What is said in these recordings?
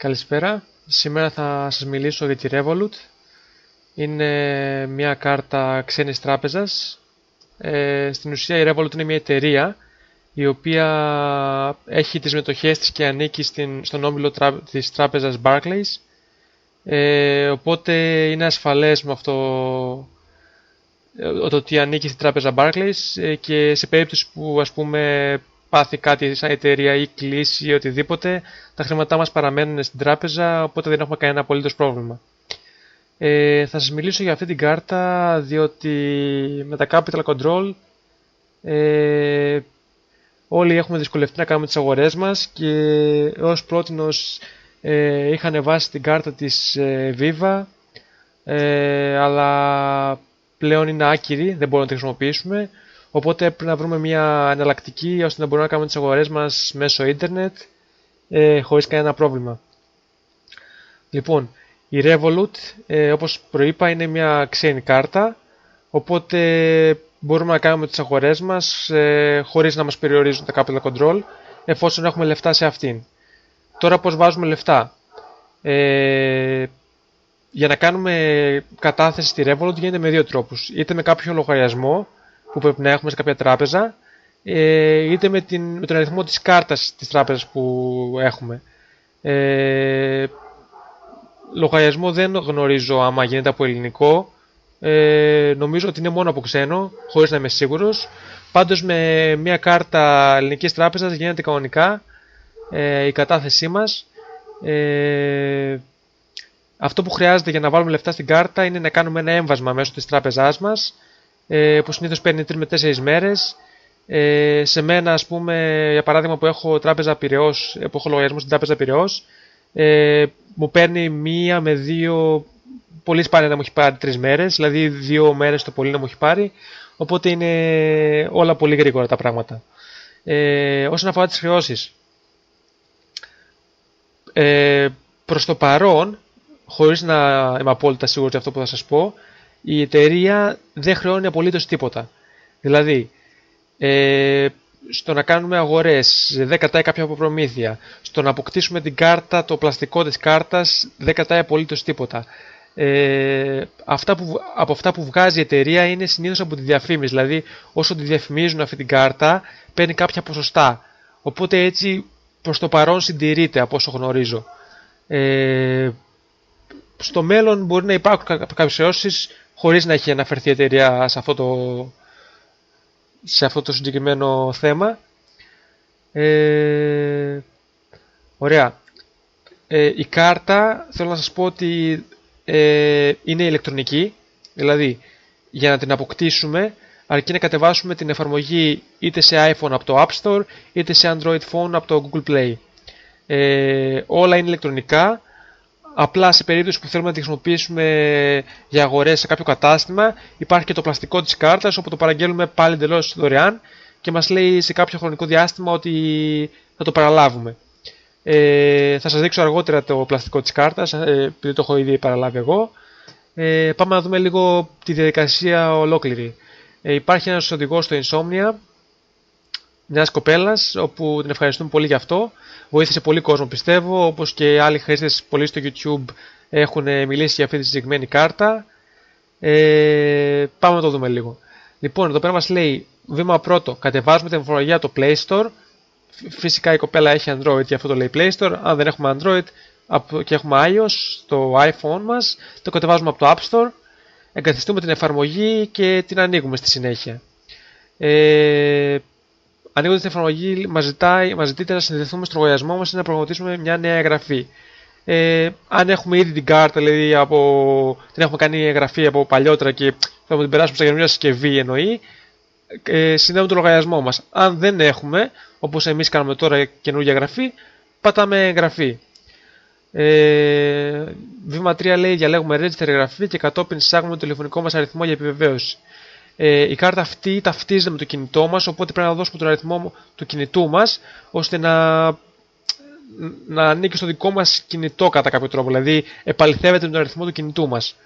Καλησπέρα. Σήμερα θα σας μιλήσω για τη Revolut. Είναι μια κάρτα ξένης τράπεζας. Στην ουσία η Revolut είναι μια εταιρεία η οποία έχει τις μετοχές της και ανήκει στον όμιλο της τράπεζας Barclays. Οπότε είναι ασφαλές με αυτό το ότι ανήκει στην τράπεζα Barclays, και σε περίπτωση που πάθει κάτι σαν εταιρεία ή κλείσει ή οτιδήποτε, τα χρήματά μας παραμένουν στην τράπεζα, οπότε δεν έχουμε κανένα απολύτως πρόβλημα. Θα σας μιλήσω για αυτή την κάρτα διότι με τα Capital Control όλοι έχουμε δυσκολευτεί να κάνουμε τις αγορές μας, και ως πρότινος είχα ανεβάσει την κάρτα της Viva, αλλά πλέον είναι άκυρη, δεν μπορούμε να τη χρησιμοποιήσουμε. Οπότε πρέπει να βρούμε μια εναλλακτική ώστε να μπορούμε να κάνουμε τις αγορές μας μέσω ίντερνετ χωρίς κανένα πρόβλημα. Λοιπόν, η Revolut, όπως προείπα, είναι μια ξένη κάρτα, οπότε μπορούμε να κάνουμε τις αγορές μας χωρίς να μας περιορίζουν τα Capital Control, εφόσον έχουμε λεφτά σε αυτήν. Τώρα πώς βάζουμε λεφτά? Για να κάνουμε κατάθεση στη Revolut γίνεται με δύο τρόπους. Είτε με κάποιο λογαριασμό που πρέπει να έχουμε σε κάποια τράπεζα, είτε με τον αριθμό της κάρτας της τράπεζας που έχουμε. Λογαριασμό δεν γνωρίζω άμα γίνεται από ελληνικό, νομίζω ότι είναι μόνο από ξένο, χωρίς να είμαι σίγουρος. Πάντως με μια κάρτα ελληνικής τράπεζας γίνεται κανονικά η κατάθεσή μας. Αυτό που χρειάζεται για να βάλουμε λεφτά στην κάρτα είναι να κάνουμε ένα έμβασμα μέσω της τράπεζάς μας, που συνήθως παίρνει 3 με 4 μέρες. Σε μένα, για παράδειγμα, που έχω τράπεζα Πειραιώς, που έχω λογαριασμό στην τράπεζα Πειραιώς, μου παίρνει 1 με 2, πολύ σπάνια να μου έχει πάρει 3 μέρες, δηλαδή 2 μέρες το πολύ να μου έχει πάρει, οπότε είναι όλα πολύ γρήγορα τα πράγματα. Όσον αφορά τις χρεώσεις, προς το παρόν, χωρίς να είμαι απόλυτα σίγουρος για αυτό που θα σας πω, η εταιρεία δεν χρεώνει απολύτως τίποτα. Δηλαδή, στο να κάνουμε αγορές δεν κατάει κάποια προμήθεια, στο να αποκτήσουμε την κάρτα, το πλαστικό της κάρτας δεν κατάει απολύτως τίποτα. Από αυτά που βγάζει η εταιρεία είναι συνήθως από τη διαφήμιση, δηλαδή όσο τη διαφημίζουν αυτή την κάρτα παίρνει κάποια ποσοστά, οπότε έτσι προς το παρόν συντηρείται από όσο γνωρίζω. Στο μέλλον μπορεί να υπάρχουν κάποιες χρεώσεις χωρίς να έχει αναφερθεί η εταιρεία σε αυτό το συγκεκριμένο θέμα. Ωραία. Η κάρτα θέλω να σας πω ότι είναι ηλεκτρονική, δηλαδή για να την αποκτήσουμε αρκεί να κατεβάσουμε την εφαρμογή είτε σε iPhone από το App Store είτε σε Android Phone από το Google Play. Όλα είναι ηλεκτρονικά. Απλά σε περίπτωση που θέλουμε να τη χρησιμοποιήσουμε για αγορές σε κάποιο κατάστημα, υπάρχει και το πλαστικό της κάρτας, όπου το παραγγέλνουμε πάλι εντελώς δωρεάν και μας λέει σε κάποιο χρονικό διάστημα ότι θα το παραλάβουμε. Θα σας δείξω αργότερα το πλαστικό της κάρτας, επειδή το έχω ήδη παραλάβει εγώ. Πάμε να δούμε λίγο τη διαδικασία ολόκληρη. Υπάρχει ένας οδηγός στο Insomnia, μιας κοπέλας, όπου την ευχαριστούμε πολύ γι' αυτό. Βοήθησε πολύ κόσμο, πιστεύω, όπως και άλλοι χρήστες πολλοί στο YouTube έχουν μιλήσει για αυτή τη συγκεκριμένη κάρτα. Πάμε να το δούμε λίγο. Λοιπόν, εδώ πέρα μας λέει βήμα πρώτο, κατεβάζουμε την εφαρμογή από το Play Store. Φυσικά η κοπέλα έχει Android, γι' αυτό το λέει Play Store. Αν δεν έχουμε Android και έχουμε iOS στο iPhone μας, το κατεβάζουμε από το App Store, εγκαθιστούμε την εφαρμογή και την ανοίγουμε στη συνέχεια. Ανοίγοντας την εφαρμογή μας ζητείτε να συνδεθούμε στο λογαριασμό μας ή να προγραμματίσουμε μια νέα εγγραφή. Αν έχουμε ήδη την κάρτα, δηλαδή την έχουμε κάνει εγγραφή από παλιότερα και θα την περάσουμε σε καινούργια συσκευή εννοεί, συνδέουμε το λογαριασμό μας. Αν δεν έχουμε, όπως εμείς κάνουμε τώρα καινούργια εγγραφή, πατάμε εγγραφή. Βήμα 3 λέει διαλέγουμε register εγγραφή και κατόπιν εισάγουμε το τηλεφωνικό μας αριθμό για επιβεβαίωση. Η κάρτα αυτή ταυτίζεται με το κινητό μας, οπότε πρέπει να δώσουμε τον αριθμό του κινητού μας ώστε να ανήκει στο δικό μας κινητό κατά κάποιο τρόπο, δηλαδή επαληθεύεται με τον αριθμό του κινητού μας.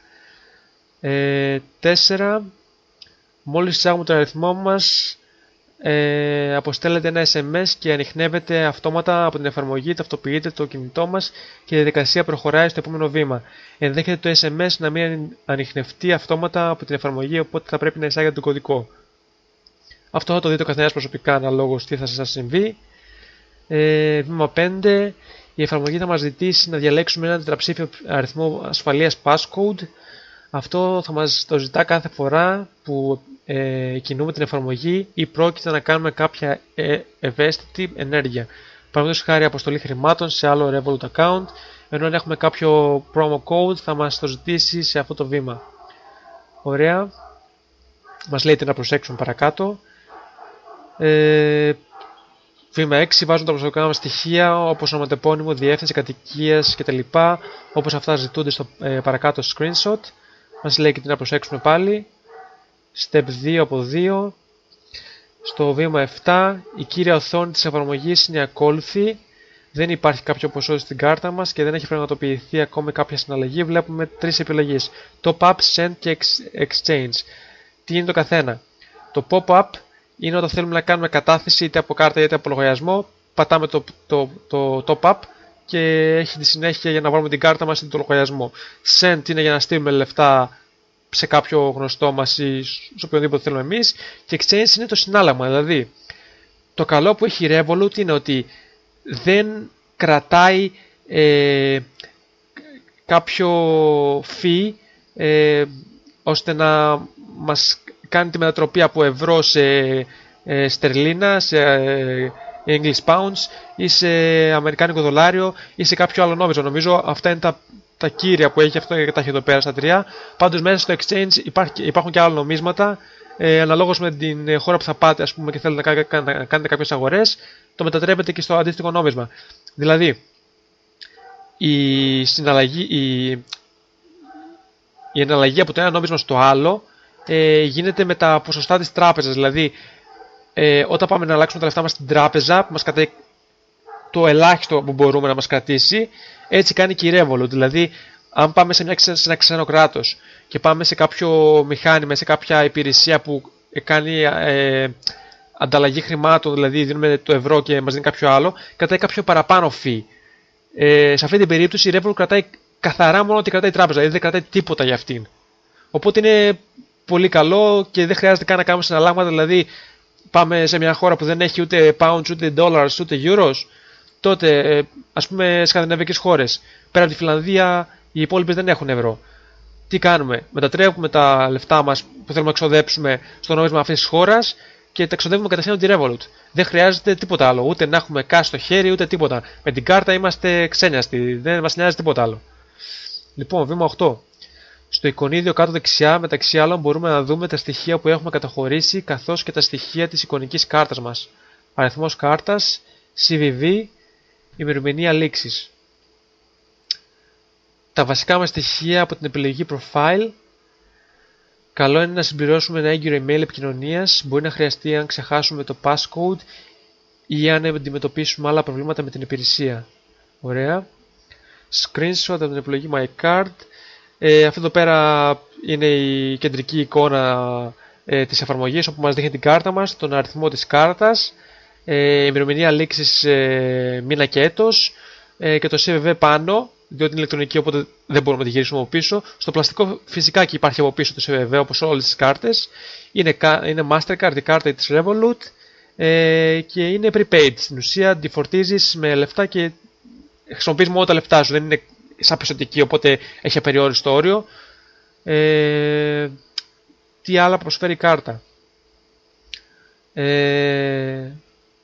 4. Μόλις εισάγουμε τον αριθμό μας αποστέλλεται ένα SMS και ανιχνεύεται αυτόματα από την εφαρμογή, ταυτοποιείται το κινητό μας και η διαδικασία προχωράει στο επόμενο βήμα. Ενδέχεται το SMS να μην ανιχνευτεί αυτόματα από την εφαρμογή, οπότε θα πρέπει να εισάγετε τον κωδικό. Αυτό θα το δείτε ο καθένας προσωπικά αναλόγως τι θα σας συμβεί. Βήμα 5. Η εφαρμογή θα μας ζητήσει να διαλέξουμε ένα τετραψήφιο αριθμό ασφαλείας passcode. Αυτό θα μας το ζητά κάθε φορά που κινούμε την εφαρμογή ή πρόκειται να κάνουμε κάποια ευαίσθητη ενέργεια. Παραδείγματος χάρη αποστολή χρημάτων σε άλλο Revolut account, ενώ αν έχουμε κάποιο promo code θα μας το ζητήσει σε αυτό το βήμα. Ωραία. Μας λέει τι να προσέξουμε παρακάτω. Βήμα 6. Βάζουμε τα προσωπικά μας στοιχεία όπως ονοματεπώνυμο, διεύθυνση κατοικίας κτλ. Όπως αυτά ζητούνται στο παρακάτω screenshot. Μας λέει και τι να προσέξουμε πάλι. Step 2 από 2. Στο βήμα 7. Η κύρια οθόνη της εφαρμογής είναι ακόλουθη. Δεν υπάρχει κάποιο ποσό στην κάρτα μας και δεν έχει πραγματοποιηθεί ακόμη κάποια συναλλαγή. Βλέπουμε 3 επιλογές. Top-up, Send και Exchange. Τι είναι το καθένα? Το pop-up είναι όταν θέλουμε να κάνουμε κατάθεση είτε από κάρτα είτε από λογαριασμό. Πατάμε το top-up και έχει τη συνέχεια για να βάλουμε την κάρτα μας είτε το λογαριασμό. Send είναι για να στείλουμε λεφτά σε κάποιο γνωστό μας ή σε οποιονδήποτε θέλουμε εμείς. Και Exchange είναι το συνάλλαγμα. Δηλαδή, το καλό που έχει η Revolut είναι ότι δεν κρατάει κάποιο fee ώστε να μας κάνει τη μετατροπή από ευρώ σε στερλίνα, σε English pounds ή σε αμερικάνικο δολάριο ή σε κάποιο άλλο νόμισμα. Νομίζω αυτά είναι τα κύρια που έχει, αυτό και τα έχει εδώ πέρα στα τρία. Πάντως μέσα στο exchange υπάρχουν και άλλα νομίσματα. Αναλόγως με την χώρα που θα πάτε, ας πούμε, και θέλετε να κάνετε κάποιες αγορές, το μετατρέπετε και στο αντίστοιχο νόμισμα. Δηλαδή, η εναλλαγή από το ένα νόμισμα στο άλλο γίνεται με τα ποσοστά της τράπεζας. Δηλαδή, όταν πάμε να αλλάξουμε τα λεφτά μας στην τράπεζα, που μας κρατάει το ελάχιστο που μπορούμε να μας κρατήσει, έτσι κάνει και η Revolut. Δηλαδή, αν πάμε σε ένα ξένο κράτος και πάμε σε κάποιο μηχάνημα, σε κάποια υπηρεσία που κάνει ανταλλαγή χρημάτων, δηλαδή δίνουμε το ευρώ και μας δίνει κάποιο άλλο, κρατάει κάποιο παραπάνω fee. Σε αυτή την περίπτωση η Revolut κρατάει καθαρά μόνο ότι κρατάει η τράπεζα, δηλαδή δεν κρατάει τίποτα για αυτήν. Οπότε είναι πολύ καλό και δεν χρειάζεται καν να κάνουμε συναλλάγματα. Δηλαδή, πάμε σε μια χώρα που δεν έχει ούτε pounds, ούτε dollars, ούτε euros, τότε ας πούμε σκανδιναβικές χώρες, πέρα από τη Φιλανδία, οι υπόλοιπες δεν έχουν ευρώ. Τι κάνουμε? Μετατρέπουμε τα λεφτά μας που θέλουμε να εξοδέψουμε στο νόμισμα αυτής της χώρας και τα εξοδεύουμε κατευθείαν τη Revolut. Δεν χρειάζεται τίποτα άλλο, ούτε να έχουμε cash στο χέρι, ούτε τίποτα. Με την κάρτα είμαστε ξένιαστοι, δεν μας νοιάζει τίποτα άλλο. Λοιπόν, βήμα 8. Στο εικονίδιο κάτω δεξιά, μεταξύ άλλων, μπορούμε να δούμε τα στοιχεία που έχουμε καταχωρήσει, καθώς και τα στοιχεία της εικονικής κάρτας μας. Αριθμός κάρτας, CVV, ημερομηνία λήξης. Τα βασικά μας στοιχεία από την επιλογή Profile. Καλό είναι να συμπληρώσουμε ένα έγκυρο email επικοινωνίας. Μπορεί να χρειαστεί αν ξεχάσουμε το passcode ή αν αντιμετωπίσουμε άλλα προβλήματα με την υπηρεσία. Ωραία. Screenshot από την επιλογή My Card. Αυτό εδώ πέρα είναι η κεντρική εικόνα της εφαρμογής, όπου μας δείχνει την κάρτα μας, τον αριθμό της κάρτας, ημερομηνία λήξης μήνα και έτος και το CVV πάνω, διότι είναι ηλεκτρονική, οπότε δεν μπορούμε να τη γυρίσουμε από πίσω. Στο πλαστικό φυσικά και υπάρχει από πίσω το CVV, όπως όλες τις κάρτες. Είναι Mastercard η κάρτα της Revolut και είναι prepaid. Στην ουσία τη φορτίζεις με λεφτά και χρησιμοποιείς μόνο τα λεφτά σου, δεν είναι σαν πιστωτική, οπότε έχει απεριόριστο όριο. Τι άλλα προσφέρει η κάρτα?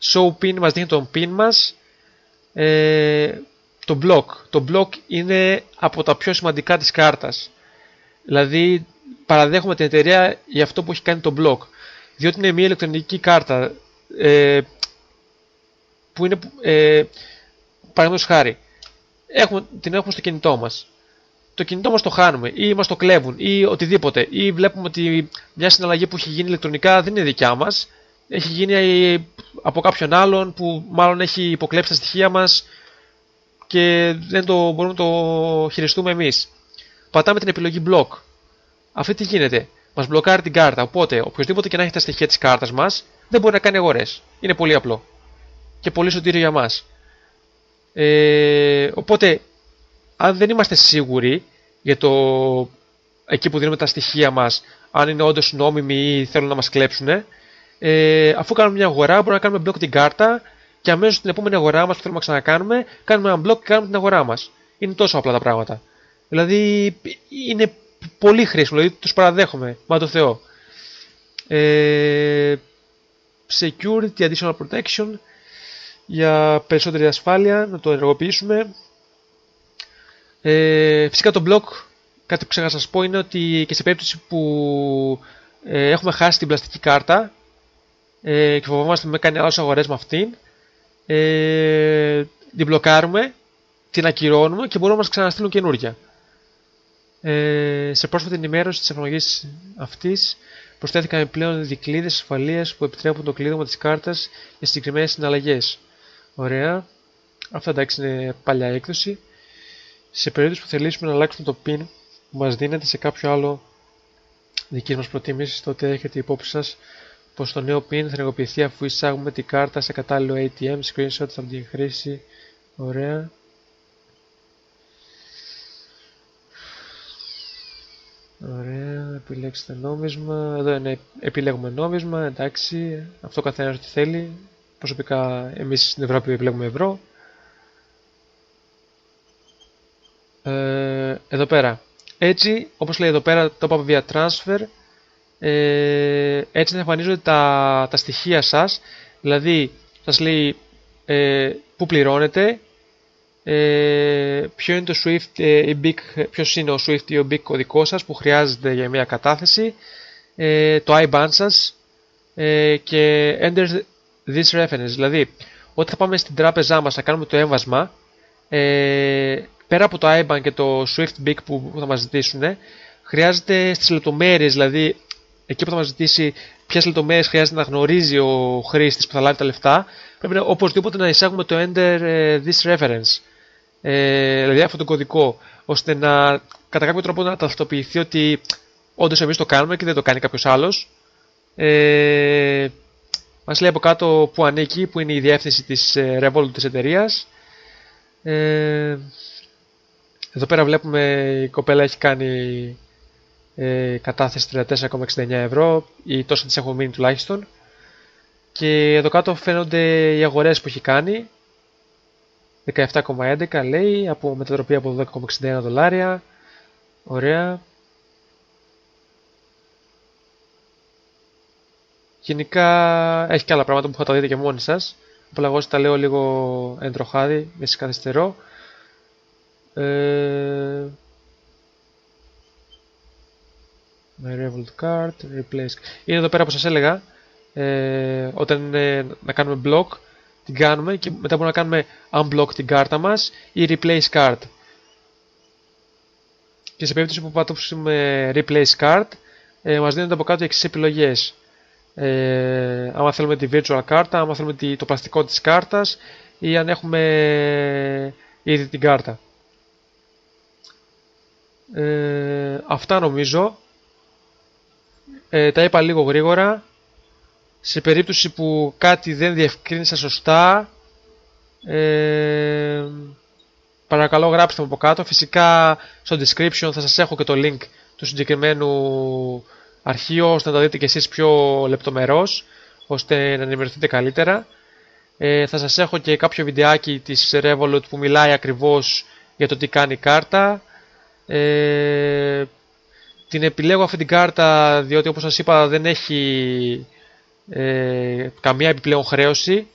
Show pin μας δείχνει τον pin μας. Το block είναι από τα πιο σημαντικά της κάρτας. Δηλαδή παραδέχομαι την εταιρεία για αυτό που έχει κάνει το block, διότι είναι μια ηλεκτρονική κάρτα που είναι παραδείγματος χάρη την έχουμε στο κινητό μας. Το κινητό μας το χάνουμε ή μας το κλέβουν ή οτιδήποτε, ή βλέπουμε ότι μια συναλλαγή που έχει γίνει ηλεκτρονικά δεν είναι δικιά μας, έχει γίνει από κάποιον άλλον που μάλλον έχει υποκλέψει τα στοιχεία μας και δεν μπορούμε να το χειριστούμε εμείς. Πατάμε την επιλογή Block. Αυτή τι γίνεται? Μας μπλοκάρει την κάρτα, οπότε οποιοδήποτε και να έχει τα στοιχεία της κάρτας μας δεν μπορεί να κάνει αγορές. Είναι πολύ απλό και πολύ σωτήριο για μας. Οπότε, αν δεν είμαστε σίγουροι για το εκεί που δίνουμε τα στοιχεία μας, αν είναι όντως νόμιμοι ή θέλουν να μας κλέψουν, αφού κάνουμε μια αγορά, μπορούμε να κάνουμε block την κάρτα και αμέσως στην επόμενη αγορά μας που θέλουμε να ξανακάνουμε, κάνουμε ένα block και κάνουμε την αγορά μας. Είναι τόσο απλά τα πράγματα. Δηλαδή, είναι πολύ χρήσιμο, δηλαδή τους παραδέχομαι, μα το Θεό. Security, additional protection, για περισσότερη ασφάλεια, να το ενεργοποιήσουμε. Φυσικά το block, κάτι που ξέχασα να σας πω, είναι ότι και σε περίπτωση που έχουμε χάσει την πλαστική κάρτα και φοβόμαστε με κάνει άλλες αγορές με αυτήν, την μπλοκάρουμε, την ακυρώνουμε και μπορούμε να μας ξαναστείλουν καινούργια. Σε πρόσφατη ενημέρωση της εφαρμογής αυτής προσθέθηκαν επιπλέον δικλείδες ασφαλείας που επιτρέπουν το κλείδωμα της κάρτας για συγκεκριμένες συναλλαγές. Ωραία. Αυτό εντάξει είναι παλιά έκδοση. Σε περίπτωση που θελήσουμε να αλλάξουμε το PIN που μας δίνεται σε κάποιο άλλο δικής μας προτίμησης, τότε έχετε υπόψη σας πως το νέο PIN θα ενεργοποιηθεί αφού εισάγουμε την κάρτα σε κατάλληλο ATM, screenshot από την χρήση. Ωραία. Ωραία, επιλέξτε νόμισμα. Εδώ είναι επιλέγουμε νόμισμα, εντάξει, αυτό καθένας ό,τι θέλει. Προσωπικά εμείς στην Ευρώπη επιλέγουμε ευρώ. Εδώ πέρα. Έτσι, όπως λέει εδώ πέρα, το είπα via transfer. Έτσι θα εμφανίζονται τα στοιχεία σας. Δηλαδή, σας λέει πού πληρώνετε, ποιο είναι το SWIFT ή BIC, ποιος είναι ο SWIFT ή ο BIC κωδικό σας που χρειάζεται για μια κατάθεση, το IBAN σας και enter this reference. Δηλαδή, όταν θα πάμε στην τράπεζά μας να κάνουμε το έμβασμα, πέρα από το IBAN και το SWIFT BIC που θα μας ζητήσουν, χρειάζεται στις λεπτομέρειες, δηλαδή εκεί που θα μας ζητήσει ποιες λεπτομέρειες χρειάζεται να γνωρίζει ο χρήστης που θα λάβει τα λεφτά, πρέπει οπωσδήποτε να εισάγουμε το enter this reference, δηλαδή αυτό το κωδικό, ώστε να κατά κάποιο τρόπο να ταυτοποιηθεί ότι όντως εμείς το κάνουμε και δεν το κάνει κάποιος άλλος. Μας λέει από κάτω που ανήκει, που είναι η διεύθυνση της Revolut της εταιρείας. Εδώ πέρα βλέπουμε η κοπέλα έχει κάνει κατάθεση 34,69 ευρώ ή τόσο της έχουν μείνει τουλάχιστον. Και εδώ κάτω φαίνονται οι αγορές που έχει κάνει. 17,11 λέει, από μετατροπή από 12,61 δολάρια. Ωραία. Γενικά έχει και άλλα πράγματα που θα τα δείτε και μόνοι σας. Απλά εγώ τα λέω λίγο εντροχάδι, με καθυστερώ. My Revolut card, replace. Είναι εδώ πέρα που σας έλεγα, όταν είναι να κάνουμε block, την κάνουμε και μετά μπορούμε να κάνουμε unblock την κάρτα μας ή replace card. Και σε περίπτωση που πατήσουμε replace card, μας δίνονται από κάτω εξής επιλογές. Άμα θέλουμε τη virtual κάρτα, άμα θέλουμε το πλαστικό της κάρτας ή αν έχουμε ήδη την κάρτα. Αυτά νομίζω. Τα είπα λίγο γρήγορα. Σε περίπτωση που κάτι δεν διευκρίνησα σωστά, παρακαλώ γράψτε μου από κάτω. Φυσικά στο description θα σας έχω και το link του συγκεκριμένου αρχείου, ώστε να τα δείτε και εσείς πιο λεπτομερώς, ώστε να ενημερωθείτε καλύτερα. Θα σας έχω και κάποιο βιντεάκι της Revolut που μιλάει ακριβώς για το τι κάνει η κάρτα. Την επιλέγω αυτή την κάρτα διότι, όπως σας είπα, δεν έχει καμία επιπλέον χρέωση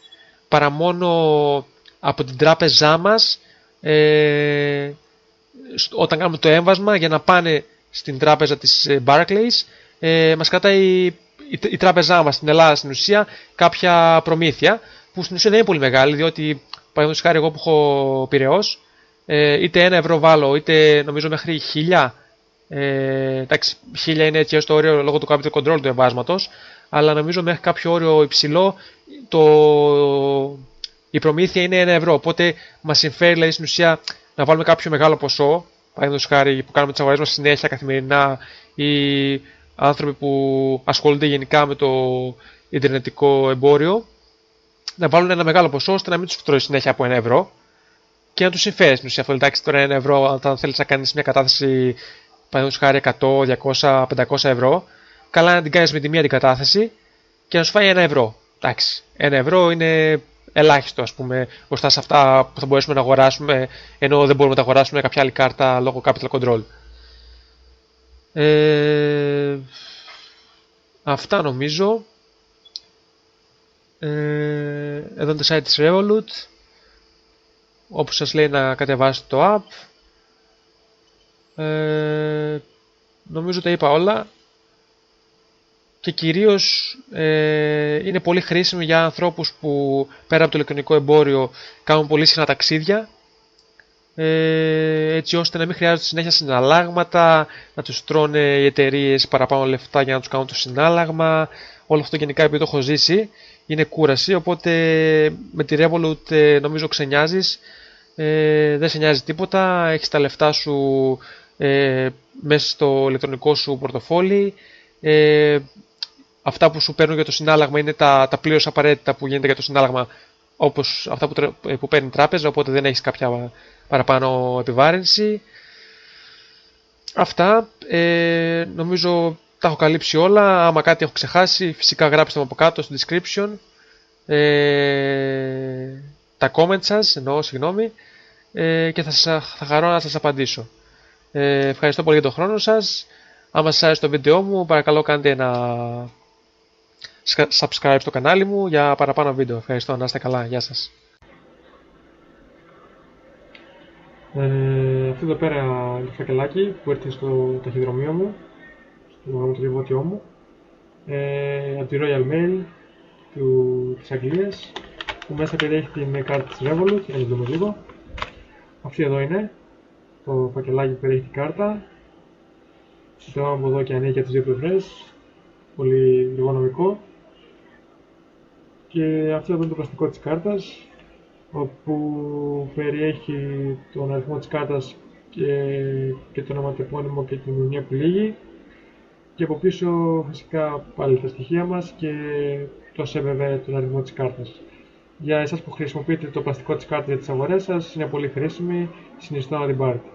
παρά μόνο από την τράπεζά μας, όταν κάνουμε το έμβασμα για να πάνε στην τράπεζα της Barclays, μας κρατάει η τράπεζά μας στην Ελλάδα στην ουσία κάποια προμήθεια που στην ουσία δεν είναι πολύ μεγάλη, διότι παραδείγματος χάρη εγώ που έχω Πειραιώς, είτε 1 ευρώ βάλω είτε νομίζω μέχρι 1000, εντάξει 1000 είναι έτσι ως το όριο λόγω του capital control του εμβάσματος, αλλά νομίζω μέχρι κάποιο όριο υψηλό η προμήθεια είναι 1 ευρώ, οπότε μας συμφέρει δηλαδή στην ουσία να βάλουμε κάποιο μεγάλο ποσό, παραδείγματος χάρη που κάνουμε τις αγορές μας συνέχεια καθημερινά ή άνθρωποι που ασχολούνται γενικά με το ιντερνετικό εμπόριο, να βάλουν ένα μεγάλο ποσό ώστε να μην τους τρώει συνέχεια από 1 € και να τους συμφέρει στην ουσία αυτό. Εντάξει, τώρα 1 € όταν θέλεις να κάνεις μια κατάθεση, παραδείγματος χάρη 100, 200, 500 €, καλά να την κάνεις με τη μία αντικατάθεση και να σου φάει 1 €. Εντάξει, 1 € είναι ελάχιστο, ας πούμε, μπροστά σε αυτά που θα μπορέσουμε να αγοράσουμε, ενώ δεν μπορούμε να τα αγοράσουμε κάποια άλλη κάρτα λόγω capital control. Αυτά νομίζω. Εδώ είναι το site της Revolut, όπου σας λέει να κατεβάσετε το app. Νομίζω τα είπα όλα και κυρίως είναι πολύ χρήσιμο για ανθρώπους που πέρα από το ηλεκτρονικό εμπόριο κάνουν πολύ συχνά ταξίδια, έτσι ώστε να μην χρειάζονται συνέχεια συναλλάγματα, να τους τρώνε οι εταιρείες παραπάνω λεφτά για να τους κάνουν το συνάλλαγμα. Όλο αυτό γενικά, επειδή το έχω ζήσει, είναι κούραση, οπότε με τη Revolut νομίζω ξενιάζεις, δεν σε νοιάζει τίποτα, έχεις τα λεφτά σου μέσα στο ηλεκτρονικό σου πορτοφόλι. Αυτά που σου παίρνουν για το συνάλλαγμα είναι τα πλήρως απαραίτητα που γίνεται για το συνάλλαγμα, όπως αυτά που παίρνει η τράπεζα, οπότε δεν έχεις κάποια παραπάνω επιβάρυνση. Αυτά, νομίζω τα έχω καλύψει όλα. Άμα κάτι έχω ξεχάσει, φυσικά γράψτε μου από κάτω στο description τα comments σας, συγγνώμη, και θα χαρώ να σας απαντήσω. Ευχαριστώ πολύ για τον χρόνο σας. Άμα σας άρεσε το βίντεο μου, παρακαλώ κάντε ένα subscribe στο κανάλι μου για παραπάνω βίντεο. Ευχαριστώ, να είστε καλά, γεια σας. Αυτό εδώ πέρα είναι το φακελάκι που έρχεται στο ταχυδρομείο μου, στο γραμματοδοτήματιό μου, από τη Royal Mail της Αγγλίας, που μέσα περιέχει την κάρτα της Revolut, για να το δούμε λίγο. Αυτή εδώ είναι το φακελάκι που περιέχει την κάρτα. Το από εδώ και ανοίγει για τις δύο πλευρές, πολύ εργονομικό. Και αυτό εδώ είναι το πλαστικό της κάρτας, όπου περιέχει τον αριθμό της κάρτας και το ονοματεπώνυμο και την ημερομηνία που λύγει. Και από πίσω φυσικά πάλι τα στοιχεία μας και το CVV, τον αριθμό της κάρτας. Για εσάς που χρησιμοποιείτε το πλαστικό της κάρτας για τις αγορές σας, είναι πολύ χρήσιμη, συνιστώ να την πάρετε.